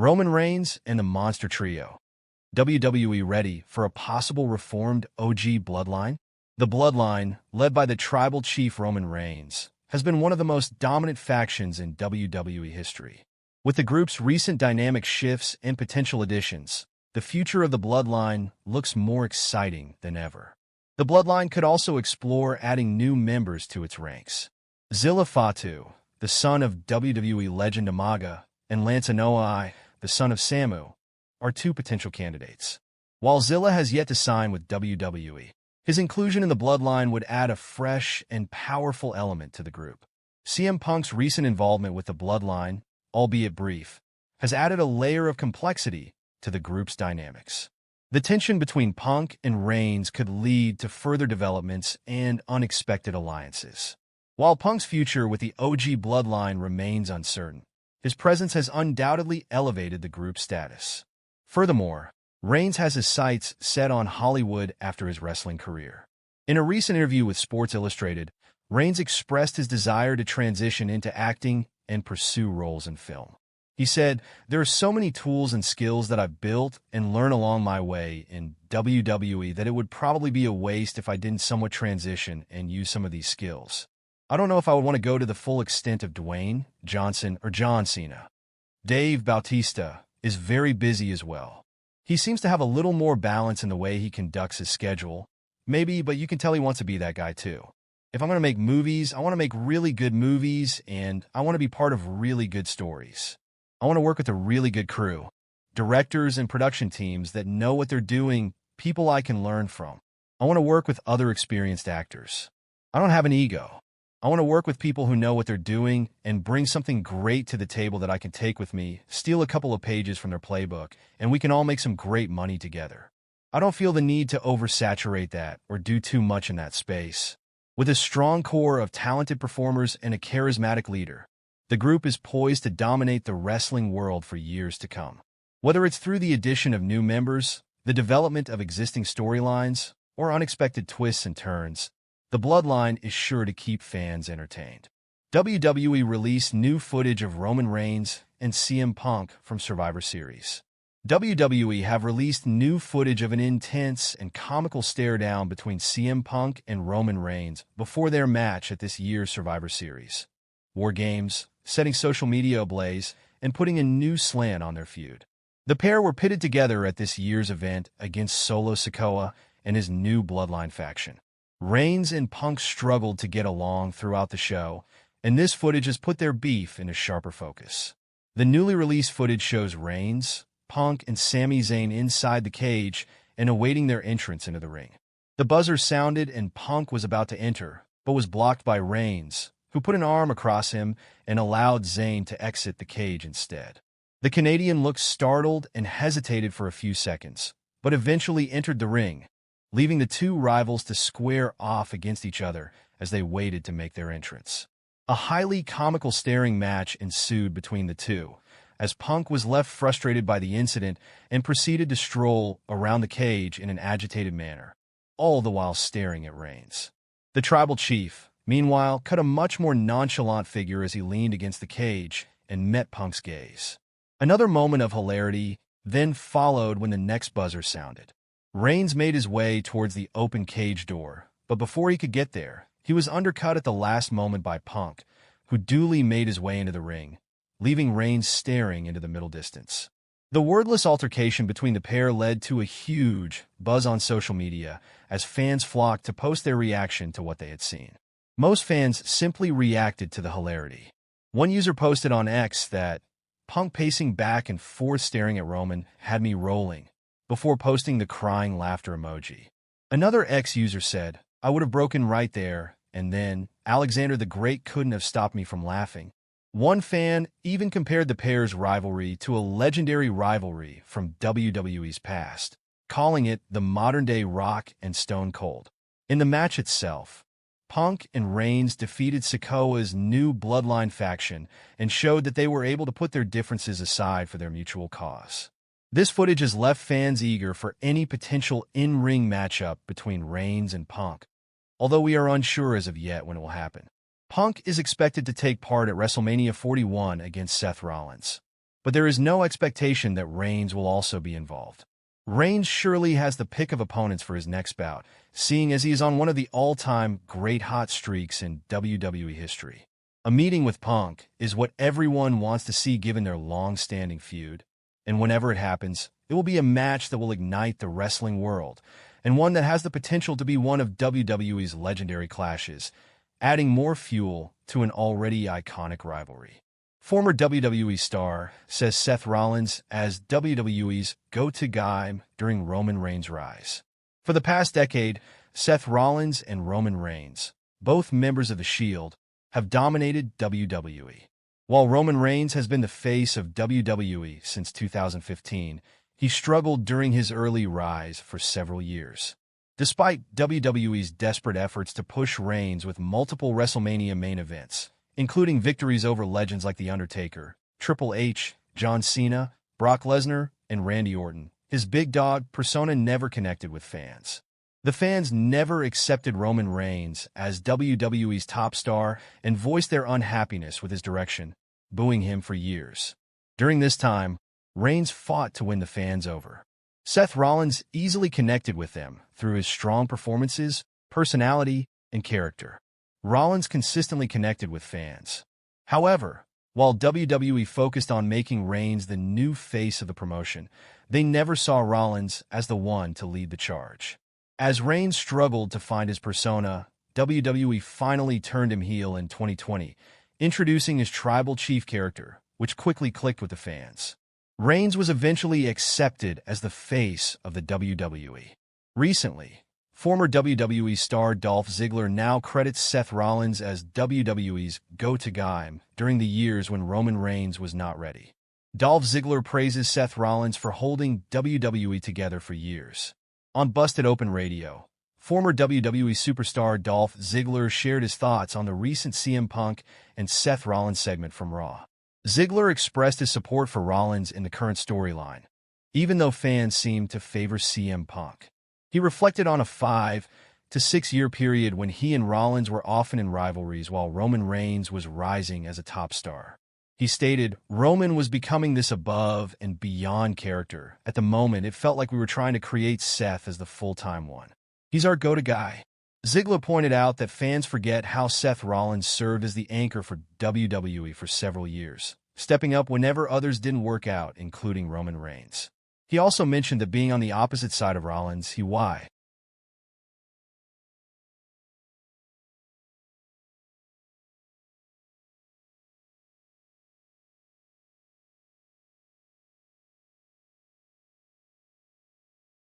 Roman Reigns and the Monster Trio. WWE ready for a possible reformed OG Bloodline? The Bloodline, led by the tribal chief Roman Reigns, has been one of the most dominant factions in WWE history. With the group's recent dynamic shifts and potential additions, the future of the Bloodline looks more exciting than ever. The Bloodline could also explore adding new members to its ranks. Zilla Fatu, the son of WWE legend Umaga, and Lance Anoa'i, the son of Samu, are two potential candidates. While Zilla has yet to sign with WWE, his inclusion in the Bloodline would add a fresh and powerful element to the group. CM Punk's recent involvement with the Bloodline, albeit brief, has added a layer of complexity to the group's dynamics. The tension between Punk and Reigns could lead to further developments and unexpected alliances. While Punk's future with the OG Bloodline remains uncertain, his presence has undoubtedly elevated the group's status. Furthermore, Reigns has his sights set on Hollywood after his wrestling career. In a recent interview with Sports Illustrated, Reigns expressed his desire to transition into acting and pursue roles in film. He said, "There are so many tools and skills that I've built and learned along my way in WWE that it would probably be a waste if I didn't somewhat transition and use some of these skills. I don't know if I would want to go to the full extent of Dwayne Johnson or John Cena." Dave Bautista is very busy as well. He seems to have a little more balance in the way he conducts his schedule. Maybe, but you can tell he wants to be that guy too. If I'm going to make movies, I want to make really good movies, and I want to be part of really good stories. I want to work with a really good crew, directors and production teams that know what they're doing, people I can learn from. I want to work with other experienced actors. I don't have an ego. I want to work with people who know what they're doing and bring something great to the table that I can take with me, steal a couple of pages from their playbook, and we can all make some great money together. I don't feel the need to oversaturate that or do too much in that space. With a strong core of talented performers and a charismatic leader, the group is poised to dominate the wrestling world for years to come. Whether it's through the addition of new members, the development of existing storylines, or unexpected twists and turns, the Bloodline is sure to keep fans entertained. WWE released new footage of Roman Reigns and CM Punk from Survivor Series. WWE have released new footage of an intense and comical stare-down between CM Punk and Roman Reigns before their match at this year's Survivor Series. War Games, setting social media ablaze and putting a new slant on their feud. The pair were pitted together at this year's event against Solo Sikoa and his new Bloodline faction. Reigns and Punk struggled to get along throughout the show, and this footage has put their beef into sharper focus. The newly released footage shows Reigns, Punk, and Samy Zayn inside the cage and awaiting their entrance into the ring. The buzzer sounded and Punk was about to enter, but was blocked by Reigns, who put an arm across him and allowed Zayn to exit the cage instead. The Canadian looked startled and hesitated for a few seconds, but eventually entered the ring, leaving the two rivals to square off against each other as they waited to make their entrance. A highly comical staring match ensued between the two, as Punk was left frustrated by the incident and proceeded to stroll around the cage in an agitated manner, all the while staring at Reigns. The tribal chief, meanwhile, cut a much more nonchalant figure as he leaned against the cage and met Punk's gaze. Another moment of hilarity then followed when the next buzzer sounded. Reigns made his way towards the open cage door, but before he could get there, he was undercut at the last moment by Punk, who duly made his way into the ring, leaving Reigns staring into the middle distance. The wordless altercation between the pair led to a huge buzz on social media as fans flocked to post their reaction to what they had seen. Most fans simply reacted to the hilarity. One user posted on X that, "Punk pacing back and forth staring at Roman had me rolling," before posting the crying laughter emoji. Another X user said, "I would have broken right there, and then Alexander the Great couldn't have stopped me from laughing." One fan even compared the pair's rivalry to a legendary rivalry from WWE's past, calling it the modern-day Rock and Stone Cold. In the match itself, Punk and Reigns defeated Sikoa's new Bloodline faction and showed that they were able to put their differences aside for their mutual cause. This footage has left fans eager for any potential in-ring matchup between Reigns and Punk, although we are unsure as of yet when it will happen. Punk is expected to take part at WrestleMania 41 against Seth Rollins. but there is no expectation that Reigns will also be involved. Reigns surely has the pick of opponents for his next bout, seeing as he is on one of the all-time great hot streaks in WWE history. A meeting with Punk is what everyone wants to see given their long-standing feud, and whenever it happens, it will be a match that will ignite the wrestling world, and one that has the potential to be one of WWE's legendary clashes, adding more fuel to an already iconic rivalry. Former WWE star says Seth Rollins as WWE's go-to guy during Roman Reigns' rise. For the past decade, Seth Rollins and Roman Reigns, both members of The Shield, have dominated WWE. While Roman Reigns has been the face of WWE since 2015, he struggled during his early rise for several years. Despite WWE's desperate efforts to push Reigns with multiple WrestleMania main events, including victories over legends like The Undertaker, Triple H, John Cena, Brock Lesnar, and Randy Orton, his big dog persona never connected with fans. The fans never accepted Roman Reigns as WWE's top star and voiced their unhappiness with his direction, booing him for years. During this time, Reigns fought to win the fans over. Seth Rollins easily connected with them through his strong performances, personality, and character. Rollins consistently connected with fans. However, while WWE focused on making Reigns the new face of the promotion, they never saw Rollins as the one to lead the charge. As Reigns struggled to find his persona, WWE finally turned him heel in 2020, introducing his tribal chief character, which quickly clicked with the fans. Reigns was eventually accepted as the face of the WWE. Recently, former WWE star Dolph Ziggler now credits Seth Rollins as WWE's go-to guy during the years when Roman Reigns was not ready. Dolph Ziggler praises Seth Rollins for holding WWE together for years. On Busted Open Radio, former WWE superstar Dolph Ziggler shared his thoughts on the recent CM Punk and Seth Rollins segment from Raw. Ziggler expressed his support for Rollins in the current storyline, even though fans seemed to favor CM Punk. He reflected on a 5 to 6 year period when he and Rollins were often in rivalries while Roman Reigns was rising as a top star. He stated, "Roman was becoming this above and beyond character. At the moment, it felt like we were trying to create Seth as the full-time one. He's our go-to guy." Ziggler pointed out that fans forget how Seth Rollins served as the anchor for WWE for several years, stepping up whenever others didn't work out, including Roman Reigns. He also mentioned that being on the opposite side of Rollins, he